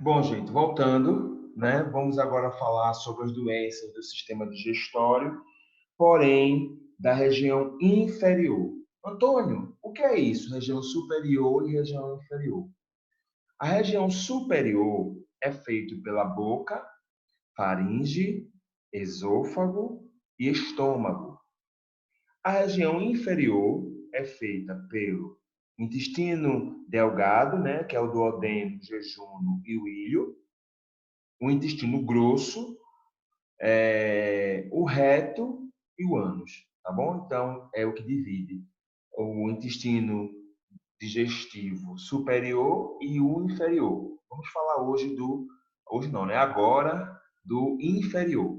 Bom, gente, voltando, né? Vamos agora falar sobre as doenças do sistema digestório, porém da região inferior. Antônio, o que é isso? Região superior e região inferior. A região superior é feita pela boca, faringe, esôfago e estômago. A região inferior é feita pelo intestino delgado, né, que é o duodeno, jejunum e o ilho, o intestino grosso, o reto e o ânus, tá bom? Então, é o que divide o intestino digestivo superior e o inferior. Vamos falar hoje não, né? Agora do inferior,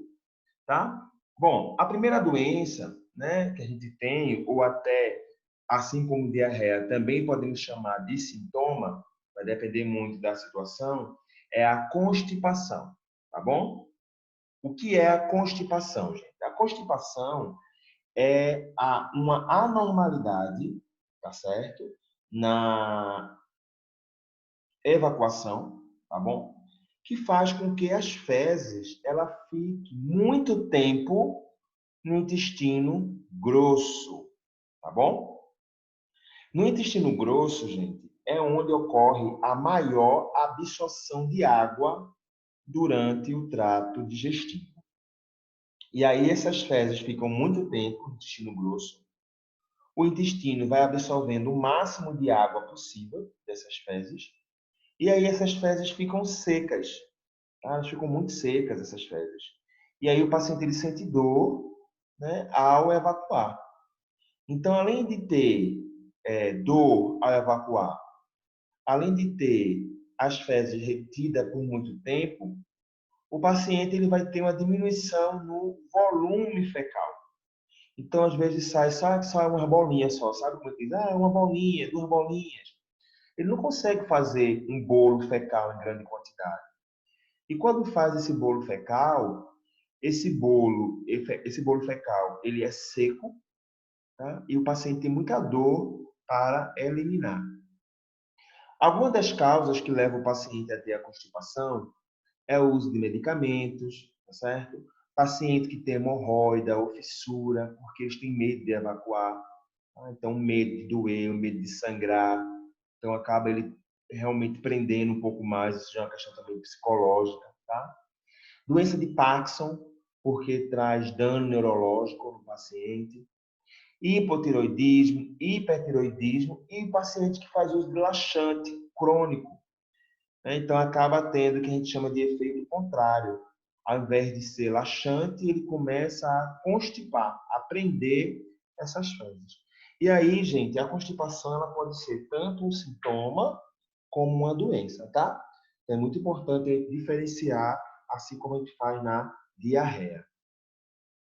tá? Bom, a primeira doença, né, que a gente tem, ou até, assim como diarreia, também podemos chamar de sintoma, vai depender muito da situação, é a constipação, tá bom? O que é a constipação, gente? A constipação é uma anormalidade, tá certo? Na evacuação, tá bom? Que faz com que as fezes ela fique muito tempo no intestino grosso, tá bom? No intestino grosso, gente, é onde ocorre a maior absorção de água durante o trato digestivo. E aí essas fezes ficam muito tempo no intestino grosso. O intestino vai absorvendo o máximo de água possível dessas fezes. E aí essas fezes ficam secas. Tá? Elas ficam muito secas, essas fezes. E aí o paciente ele sente dor, né, ao evacuar. Então, além de ter dor ao evacuar, além de ter as fezes retidas por muito tempo, o paciente ele vai ter uma diminuição no volume fecal. Então, às vezes, sai uma bolinha só, sabe como é que diz? Ah, uma bolinha, duas bolinhas. Ele não consegue fazer um bolo fecal em grande quantidade. E quando faz esse bolo fecal, esse bolo fecal, ele é seco, tá? E o paciente tem muita dor para eliminar. Algumas das causas que levam o paciente a ter a constipação é o uso de medicamentos, tá certo? Paciente que tem hemorroida ou fissura, porque eles têm medo de evacuar, tá? Então, medo de doer, medo de sangrar, então acaba ele realmente prendendo um pouco mais, isso já é uma questão também psicológica, tá? Doença de Parkinson, porque traz dano neurológico no paciente, hipotiroidismo, hipertiroidismo e paciente que faz uso de laxante crônico, né? Então acaba tendo o que a gente chama de efeito contrário. Ao invés de ser laxante, ele começa a constipar, a prender essas fezes. E aí, gente, a constipação ela pode ser tanto um sintoma como uma doença, tá? É muito importante diferenciar, assim como a gente faz na diarreia.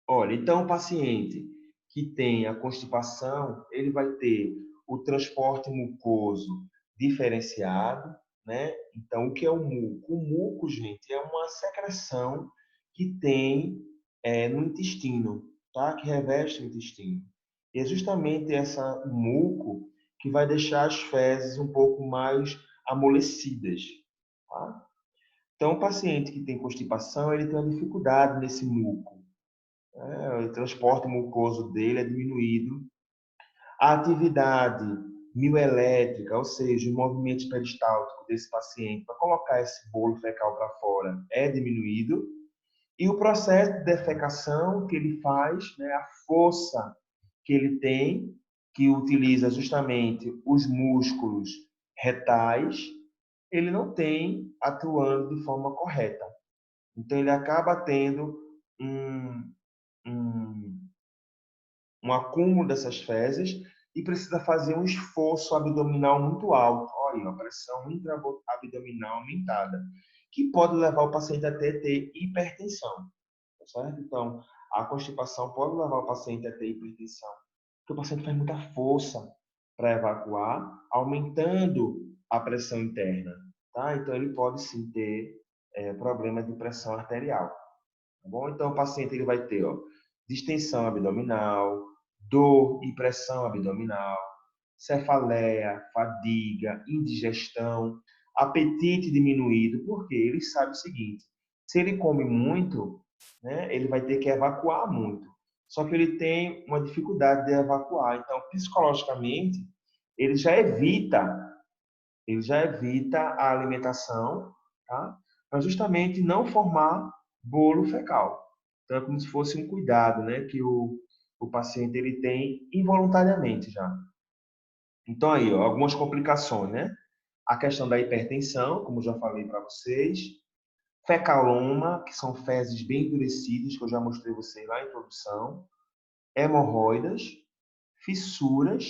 Olha, então o paciente que tem a constipação, ele vai ter o transporte mucoso diferenciado, né? Então, o que é o muco? O muco, gente, é uma secreção que tem no intestino, tá? Que reveste o intestino. E é justamente essa o muco que vai deixar as fezes um pouco mais amolecidas, tá? Então, o paciente que tem constipação, ele tem uma dificuldade nesse muco. O transporte mucoso dele é diminuído. A atividade mioelétrica, ou seja, o movimento peristáltico desse paciente para colocar esse bolo fecal para fora é diminuído. E o processo de defecação que ele faz, né, a força que ele tem, que utiliza justamente os músculos retais, ele não tem atuando de forma correta. Então, ele acaba tendo um, um um acúmulo dessas fezes e precisa fazer um esforço abdominal muito alto. Olha, uma pressão intra-abdominal aumentada, que pode levar o paciente até ter hipertensão, tá certo? Então, a constipação pode levar o paciente a ter hipertensão, porque o paciente faz muita força para evacuar, aumentando a pressão interna, tá? Então, ele pode sim ter problema de pressão arterial, tá bom? Então, o paciente ele vai ter, ó, distensão abdominal, dor e pressão abdominal, cefaleia, fadiga, indigestão. apetite diminuído, porque ele sabe o seguinte, se ele come muito, né, ele vai ter que evacuar muito. Só que ele tem uma dificuldade de evacuar. Então, psicologicamente, ele já evita, ele já evita a alimentação, tá? Para justamente não formar bolo fecal. Então, é como se fosse um cuidado, né, que o paciente ele tem involuntariamente já. Então, aí, ó, algumas complicações, né? A questão da hipertensão, como já falei para vocês, fecaloma, que são fezes bem endurecidas, que eu já mostrei vocês lá na introdução, hemorroidas, fissuras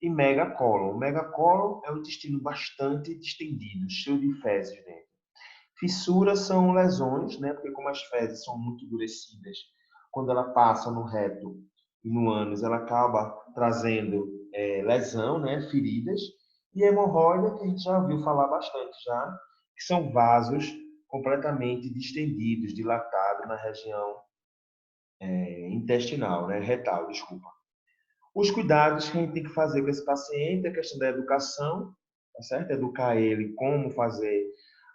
e megacólon. O megacólon é um intestino bastante distendido, cheio de fezes dentro. Fissuras são lesões, né? Porque como as fezes são muito endurecidas, quando ela passa no reto e no ânus, ela acaba trazendo lesão, né? Feridas. E hemorroida, que a gente já ouviu falar bastante já, que são vasos completamente distendidos, dilatados na região intestinal, né? Retal, desculpa. Os cuidados que a gente tem que fazer com esse paciente é a questão da educação, tá certo? Educar ele como fazer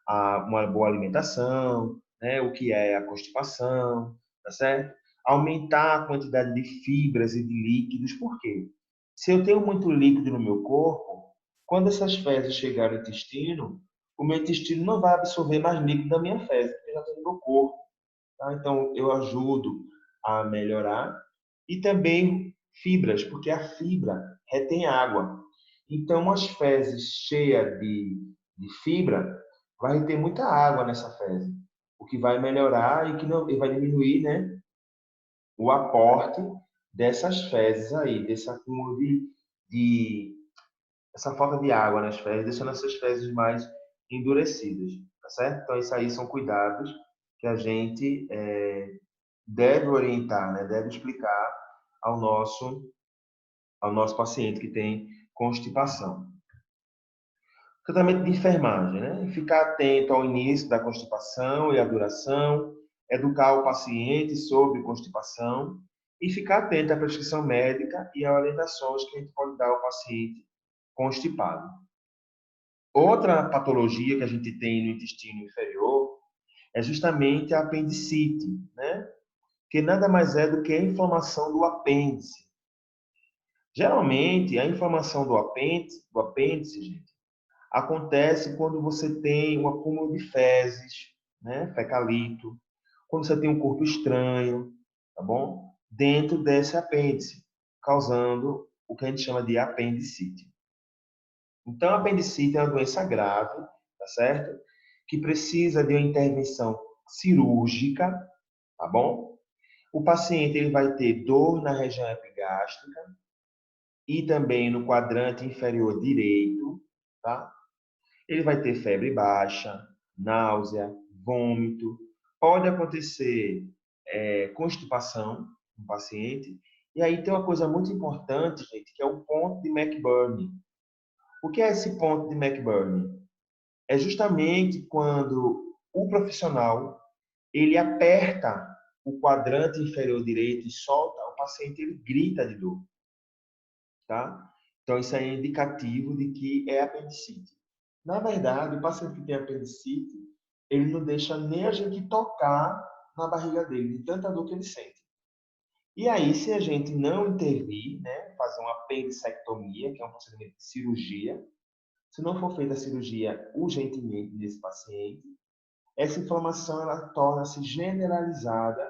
uma boa alimentação, né? O que é a constipação, tá certo? Aumentar a quantidade de fibras e de líquidos, por quê? Se eu tenho muito líquido no meu corpo, quando essas fezes chegarem no intestino, o meu intestino não vai absorver mais líquido da minha fezes, porque já está no meu corpo. Tá? Então, eu ajudo a melhorar. E também fibras, porque a fibra retém água. Então, as fezes cheias de fibra, vai ter muita água nessa fezes, o que vai melhorar e que não, e vai diminuir, né, o aporte dessas fezes aí, desse acúmulo de essa falta de água nas fezes, deixando essas fezes mais endurecidas, tá certo? Então, isso aí são cuidados que a gente deve orientar, né? Deve explicar ao nosso paciente que tem constipação. Tratamento de enfermagem, né? Ficar atento ao início da constipação e à duração, educar o paciente sobre constipação e ficar atento à prescrição médica e às orientações que a gente pode dar ao paciente constipado. Outra patologia que a gente tem no intestino inferior é justamente a apendicite, né? Que nada mais é do que a inflamação do apêndice. Geralmente, a inflamação do apêndice, gente, acontece quando você tem um acúmulo de fezes, né, fecalito, quando você tem um corpo estranho, tá bom? Dentro desse apêndice, causando o que a gente chama de apendicite. Então, a apendicite é uma doença grave, tá certo? Que precisa de uma intervenção cirúrgica, tá bom? O paciente ele vai ter dor na região epigástrica e também no quadrante inferior direito, tá? Ele vai ter febre baixa, náusea, vômito. Pode acontecer constipação no paciente. E aí tem uma coisa muito importante, gente, que é o ponto de McBurney. O que é esse ponto de McBurney? É justamente quando o profissional ele aperta o quadrante inferior direito e solta, o paciente ele grita de dor, tá? Então isso aí é indicativo de que é apendicite. Na verdade, o paciente que tem apendicite, ele não deixa nem a gente tocar na barriga dele, de tanta dor que ele sente. E aí, se a gente não intervir, né, fazer uma apendicectomia, que é um procedimento de cirurgia, se não for feita a cirurgia urgentemente nesse paciente, essa inflamação ela torna-se generalizada,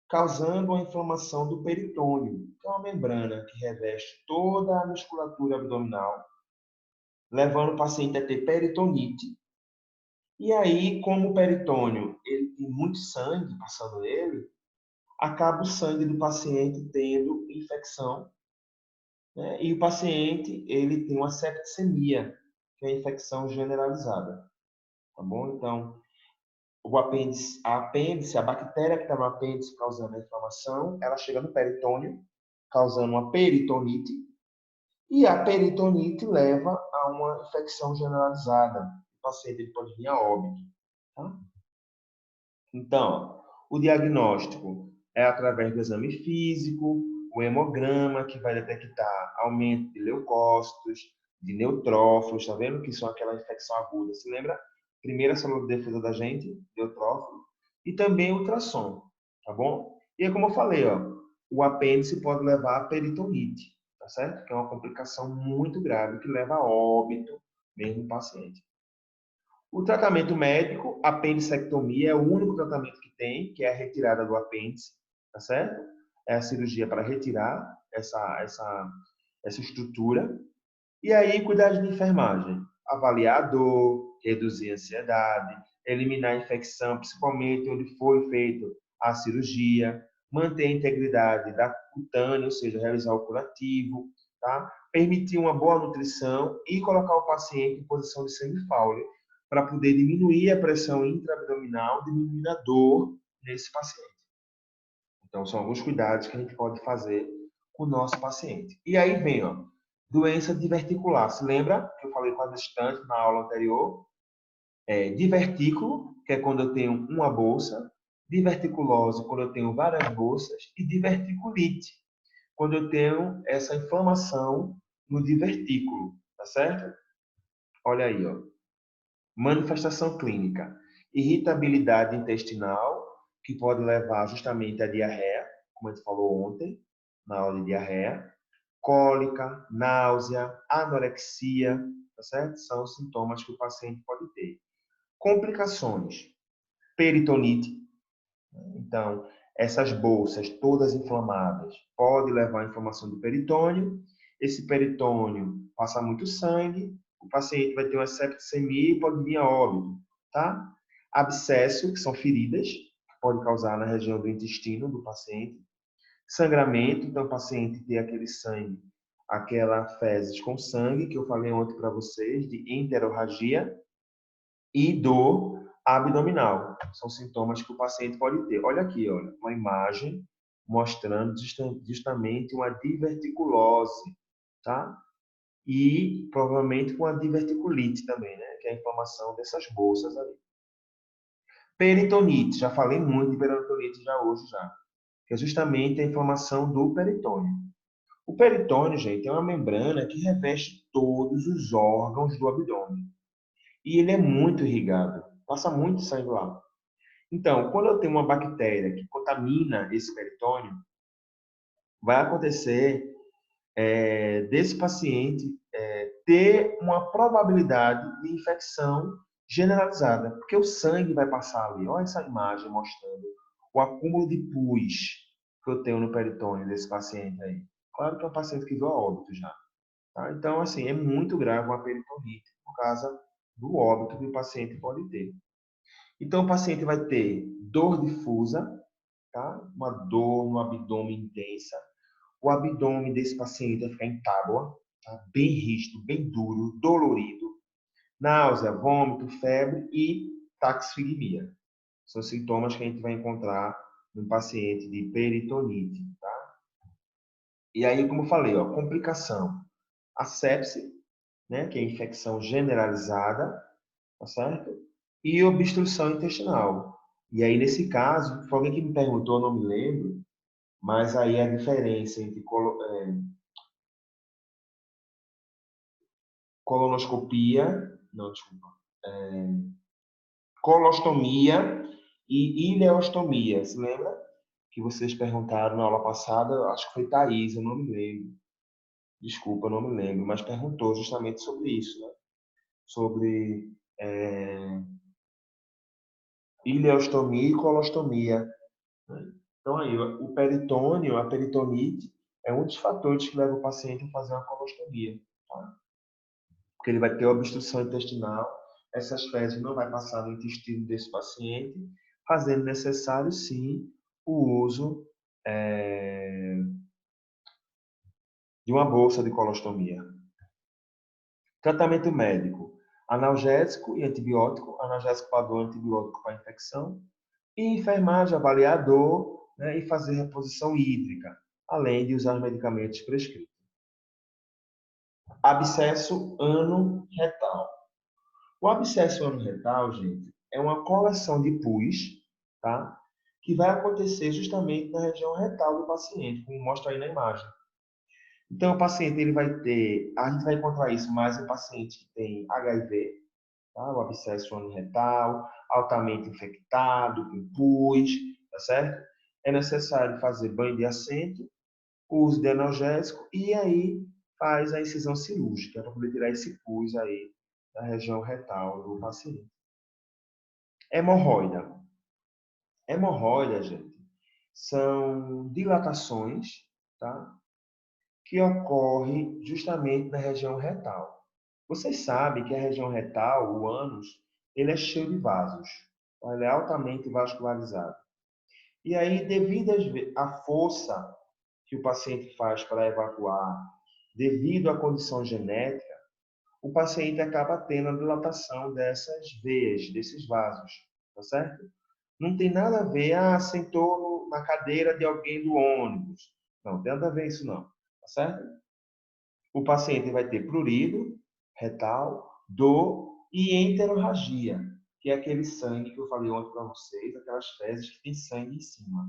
causando uma inflamação do peritônio, que é uma membrana que reveste toda a musculatura abdominal, levando o paciente a ter peritonite. E aí, como o peritônio ele tem muito sangue passando nele, acaba o sangue do paciente tendo infecção, né? E o paciente ele tem uma septicemia, que é a infecção generalizada, tá bom? Então, a bactéria que está no apêndice causando a inflamação, ela chega no peritônio, causando uma peritonite, e a peritonite leva a uma infecção generalizada. O paciente ele pode vir a óbito, tá? Então, o diagnóstico é através do exame físico, o hemograma, que vai detectar aumento de leucócitos, de neutrófilos, tá vendo? Que são aquela infecção aguda. Se lembra? Primeira célula de defesa da gente, neutrófilo. E também ultrassom, tá bom? E é como eu falei, ó, o apêndice pode levar a peritonite, tá certo? Que é uma complicação muito grave que leva a óbito mesmo no paciente. O tratamento médico, apendicectomia, é o único tratamento que tem, que é a retirada do apêndice, tá certo? É a cirurgia para retirar essa estrutura. E aí, cuidar de enfermagem. Avaliar a dor, reduzir a ansiedade, eliminar a infecção, principalmente onde foi feita a cirurgia, manter a integridade da cutânea, ou seja, realizar o curativo, tá? Permitir uma boa nutrição e colocar o paciente em posição de sangue Fowler para poder diminuir a pressão intraabdominal, diminuir a dor nesse paciente. Então, são alguns cuidados que a gente pode fazer com o nosso paciente. E aí vem, ó, doença diverticular. Se lembra que eu falei quase distante na aula anterior? Divertículo, que é quando eu tenho uma bolsa. Diverticulose, quando eu tenho várias bolsas. E diverticulite, quando eu tenho essa inflamação no divertículo. Tá certo? Olha aí, ó. Manifestação clínica. Irritabilidade intestinal, que pode levar justamente à diarreia, como a gente falou ontem, na aula de diarreia. Cólica, náusea, anorexia, tá certo? São sintomas que o paciente pode ter. Complicações, peritonite. Então, essas bolsas todas inflamadas podem levar à inflamação do peritônio. Esse peritônio passa muito sangue, o paciente vai ter uma septicemia e pode vir a óbito, tá? Abscesso, que são feridas, que pode causar na região do intestino do paciente. Sangramento, então o paciente tem aquele sangue, aquela fezes com sangue, que eu falei ontem para vocês, de enterorragia, e dor abdominal. São sintomas que o paciente pode ter. Olha aqui, olha, uma imagem mostrando justamente uma diverticulose, tá? E provavelmente com a diverticulite também, né? Que é a inflamação dessas bolsas ali. Peritonite, já falei muito de peritonite já hoje já, que é justamente a inflamação do peritônio. O peritônio, gente, é uma membrana que reveste todos os órgãos do abdômen. E ele é muito irrigado, passa muito sangue lá. Então, quando eu tenho uma bactéria que contamina esse peritônio, vai acontecer desse paciente ter uma probabilidade de infecção generalizada, porque o sangue vai passar ali. Olha essa imagem mostrando o acúmulo de pus que eu tenho no peritônio desse paciente aí. Claro que é um paciente que veio a óbito já. Tá? Então, assim, é muito grave uma peritonite por causa do óbito que o paciente pode ter. Então, o paciente vai ter dor difusa, tá? Uma dor no abdômen intensa. O abdômen desse paciente vai ficar em tábua, tá? Bem rígido, bem duro, dolorido. Náusea, vômito, febre e taxfigmia. São sintomas que a gente vai encontrar no paciente de peritonite, tá? E aí, como eu falei, ó, complicação. A sepse, né, que é infecção generalizada, tá certo? E obstrução intestinal. E aí, nesse caso, foi alguém que me perguntou, eu não me lembro, mas aí a diferença entre colonoscopia, não, desculpa, colostomia e ileostomia. Se lembra? Que vocês perguntaram na aula passada, acho que foi Thaís, eu não me lembro. Desculpa, eu não me lembro, mas perguntou justamente sobre isso, né? Sobre ileostomia e colostomia. Né? Então, aí, o peritônio, a peritonite, é um dos fatores que leva o paciente a fazer uma colostomia. Tá? Porque ele vai ter obstrução intestinal, essas fezes não vai passar no intestino desse paciente, fazendo necessário, sim, o uso de uma bolsa de colostomia. Tratamento médico, analgésico e antibiótico, analgésico para dor, antibiótico para infecção, e enfermagem, avaliar a dor, né, e fazer reposição hídrica, além de usar medicamentos prescritos. Abscesso ano-retal. O abscesso ano-retal, gente, é uma coleção de pus, tá? Que vai acontecer justamente na região retal do paciente, como mostra aí na imagem. Então, o paciente ele vai ter, a gente vai encontrar isso mais em paciente que tem HIV, tá? O abscesso retal, altamente infectado, com pus, tá certo? É necessário fazer banho de assento, uso de analgésico e aí faz a incisão cirúrgica para poder tirar esse pus aí da região retal do paciente. Hemorroida. Hemorroida, gente, são dilatações, tá? Que ocorre justamente na região retal. Vocês sabem que a região retal, o ânus, ele é cheio de vasos, tá? Ele é altamente vascularizado. E aí, devido à força que o paciente faz para evacuar, devido à condição genética, o paciente acaba tendo a dilatação dessas veias, desses vasos, tá certo? Não tem nada a ver, sentou na cadeira de alguém do ônibus. Não, tem nada a ver isso não, tá certo? O paciente vai ter prurido, retal, dor e enterorragia, que é aquele sangue que eu falei ontem para vocês, aquelas fezes que tem sangue em cima,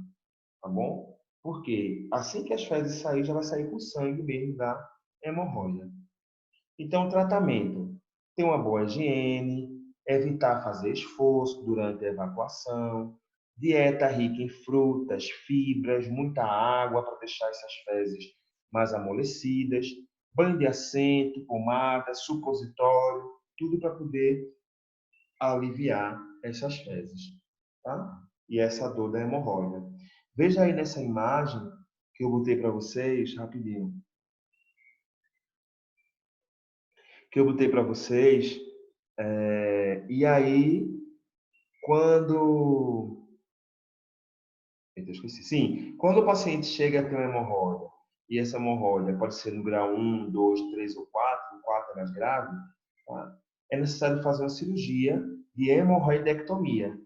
tá bom? Porque assim que as fezes saírem, já vai sair com sangue mesmo da hemorroida. Então, o tratamento, ter uma boa higiene, evitar fazer esforço durante a evacuação, dieta rica em frutas, fibras, muita água para deixar essas fezes mais amolecidas, banho de assento, pomada, supositório, tudo para poder aliviar essas fezes, tá? E essa dor da hemorroida. Veja aí nessa imagem que eu botei para vocês, rapidinho, que eu botei para vocês. E aí, quando. Eita, eu esqueci. Sim, quando o paciente chega a ter uma hemorroida, e essa hemorroida pode ser no grau 1, 2, 3 ou 4, o 4 é mais grave, tá? É necessário fazer uma cirurgia de hemorroidectomia,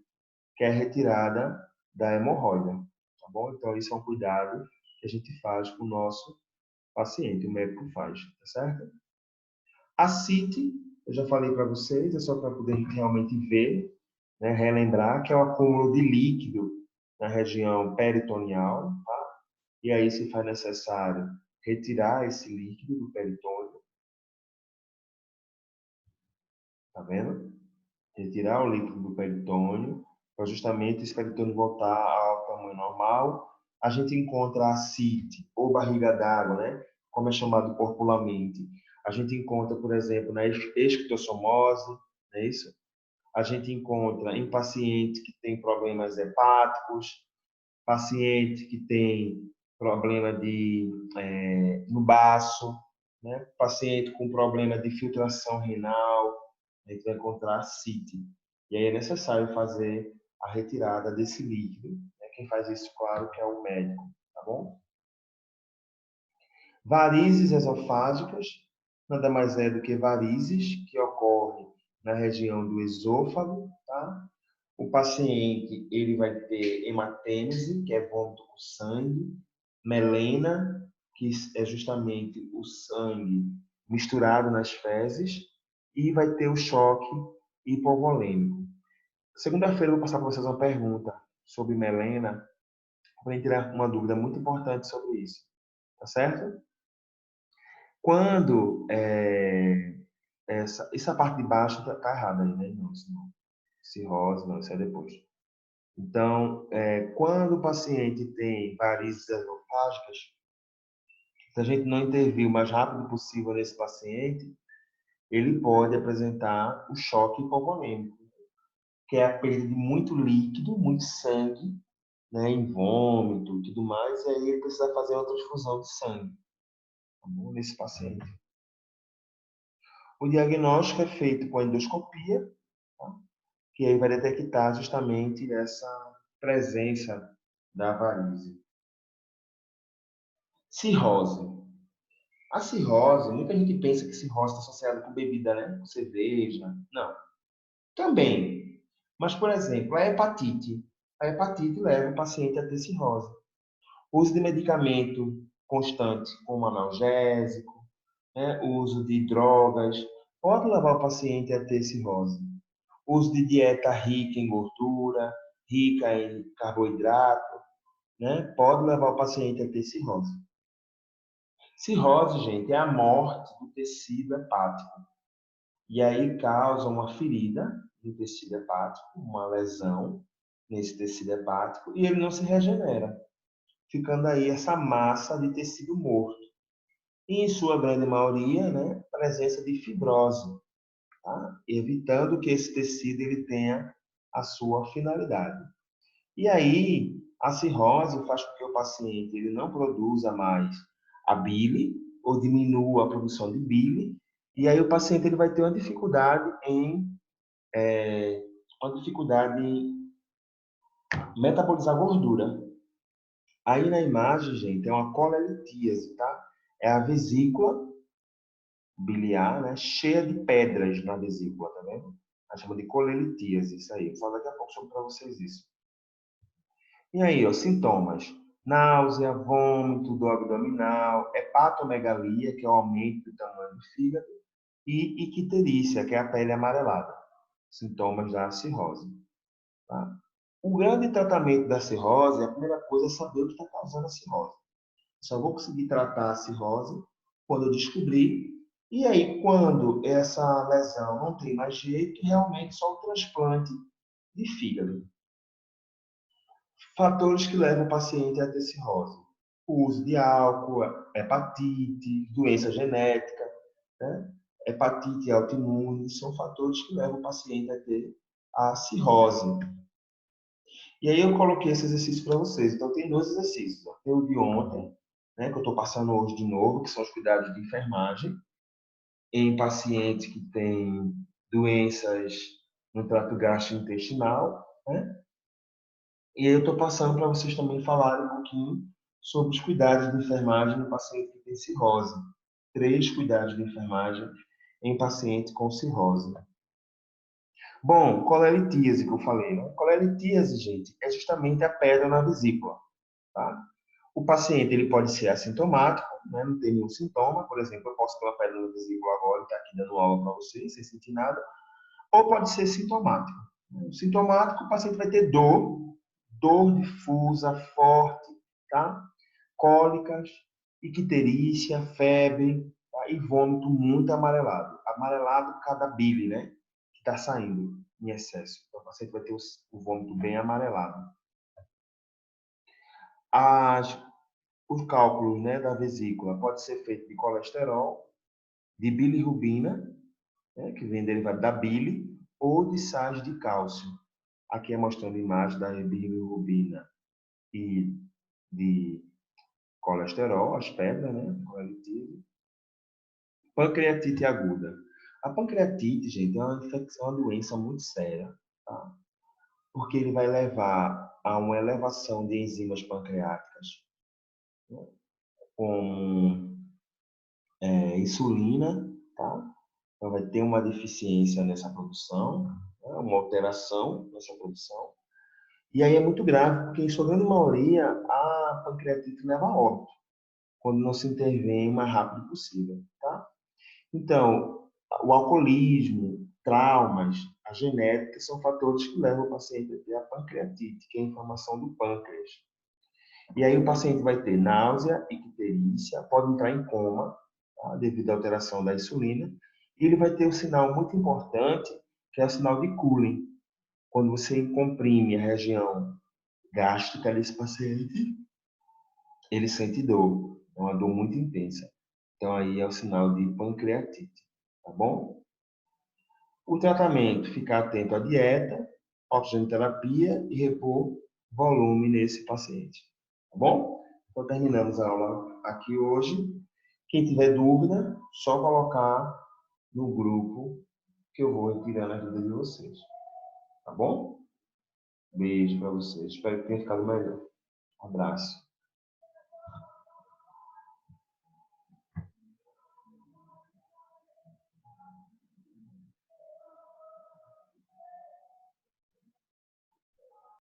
que é a retirada da hemorroida. Tá bom? Então, isso é um cuidado que a gente faz com o nosso paciente, o médico faz, tá certo? A CIT, eu já falei para vocês, é só para poder realmente ver, né, relembrar, que é o acúmulo de líquido na região peritoneal, tá? E aí se faz necessário retirar esse líquido do peritônio, tá vendo? Retirar o líquido do peritônio, para justamente esse peritônio voltar ao tamanho normal. A gente encontra a ascite, ou barriga d'água, né? Como é chamado popularmente. A gente encontra, por exemplo, na esquistossomose, não é isso? A gente encontra em paciente que tem problemas hepáticos, paciente que tem problema no baço, né? Paciente com problema de filtração renal, a gente vai encontrar ascite. E aí é necessário fazer a retirada desse líquido. Né? Quem faz isso, claro, que é o médico, tá bom? Varizes esofágicas, nada mais é do que varizes que ocorrem na região do esôfago, tá? O paciente ele vai ter hematêmese, que é vômito com sangue, melena, que é justamente o sangue misturado nas fezes, e vai ter o choque hipovolêmico. Segunda-feira eu vou passar para vocês uma pergunta sobre melena, para tirar uma dúvida muito importante sobre isso, tá certo? Quando essa parte de baixo tá errada aí, né? Não, isso não. Cirrose, não, isso é depois. Então, quando o paciente tem varizes esofágicas, se a gente não intervir o mais rápido possível nesse paciente, ele pode apresentar o choque hipovolêmico, que é a perda de muito líquido, muito sangue, né, em vômito e tudo mais, e aí ele precisa fazer uma transfusão de sangue, tá bom? Nesse paciente. O diagnóstico é feito com a endoscopia, tá? Que aí vai detectar justamente essa presença da varize. Cirrose. A cirrose, muita gente pensa que cirrose está associada com bebida, né? Com cerveja. Não. Também. Mas, por exemplo, a hepatite. A hepatite leva o paciente a ter cirrose. O uso de medicamento constante, como analgésico, né? O uso de drogas, pode levar o paciente a ter cirrose. O uso de dieta rica em gordura, rica em carboidrato, né? Pode levar o paciente a ter cirrose. Cirrose, gente, é a morte do tecido hepático. E aí causa uma ferida no tecido hepático, uma lesão nesse tecido hepático, e ele não se regenera, ficando aí essa massa de tecido morto. E, em sua grande maioria, né, presença de fibrose, tá? Evitando que esse tecido ele tenha a sua finalidade. E aí, a cirrose faz com que o paciente ele não produza mais a bile, ou diminua a produção de bile, e aí o paciente ele vai ter uma dificuldade em metabolizar gordura. Aí na imagem, gente, é uma colelitíase, tá? É a vesícula biliar, né? Cheia de pedras na vesícula, tá vendo? A gente chama de colelitíase, isso aí. Vou falar daqui a pouco sobre para vocês isso. E aí, ó, sintomas: náusea, vômito, dor abdominal, hepatomegalia, que é o aumento do tamanho do fígado, e icterícia, que é a pele amarelada. Sintomas da cirrose. Tá? O grande tratamento da cirrose, a primeira coisa é saber o que está causando a cirrose. Só vou conseguir tratar a cirrose quando eu descobrir. E aí, quando essa lesão não tem mais jeito, realmente só o transplante de fígado. Fatores que levam o paciente a ter cirrose: o uso de álcool, hepatite, doença genética, né? Hepatite autoimune, são fatores que levam o paciente a ter a cirrose. E aí eu coloquei esse exercício para vocês. Então, tem 2 exercícios. Tem o de ontem, né, que eu estou passando hoje de novo, que são os cuidados de enfermagem em pacientes que têm doenças no trato gastrointestinal, né? E aí eu estou passando para vocês também falarem um pouquinho sobre os cuidados de enfermagem no paciente que tem cirrose. 3 cuidados de enfermagem em paciente com cirrose. Bom, colelitíase que eu falei, né? Colelitíase, gente, é justamente a pedra na vesícula, tá? O paciente ele pode ser assintomático, né? Não tem nenhum sintoma. Por exemplo, eu posso ter uma pedra na vesícula agora e estar aqui dando aula para vocês, sem sentir nada. Ou pode ser sintomático. O sintomático, o paciente vai ter dor difusa, forte, tá? Cólicas, icterícia, febre, tá? E vômito muito amarelado. Amarelado por causa da bile, né? Que está saindo em excesso. Então, o paciente vai ter o vômito bem amarelado. Os cálculos, né, da vesícula pode ser feito de colesterol, de bilirrubina, né, que vem derivado da bile, ou de sais de cálcio. Aqui é mostrando a imagem da bilirrubina e de colesterol, as pedras, né, coletivo. Pancreatite aguda. A pancreatite, gente, é uma infecção, uma doença muito séria, tá? Porque ele vai levar a uma elevação de enzimas pancreáticas, né, com insulina, tá? Então vai ter uma deficiência nessa produção, né, uma alteração nessa produção. E aí é muito grave, porque em sua grande maioria a pancreatite leva a óbito, quando não se intervém o mais rápido possível, tá? Então, o alcoolismo, traumas, a genética são fatores que levam o paciente a ter a pancreatite, que é a inflamação do pâncreas. E aí o paciente vai ter náusea, icterícia, pode entrar em coma, tá? Devido à alteração da insulina, e ele vai ter um sinal muito importante, que é o sinal de Cooling. Quando você comprime a região gástrica desse paciente, ele sente dor, é uma dor muito intensa. Então aí é o sinal de pancreatite, tá bom? O tratamento, ficar atento à dieta, oxigenoterapia e repor volume nesse paciente, tá bom? Então terminamos a aula aqui hoje. Quem tiver dúvida, só colocar no grupo que eu vou retirando a dúvida de vocês, tá bom? Beijo para vocês. Espero que tenha ficado melhor. Um abraço.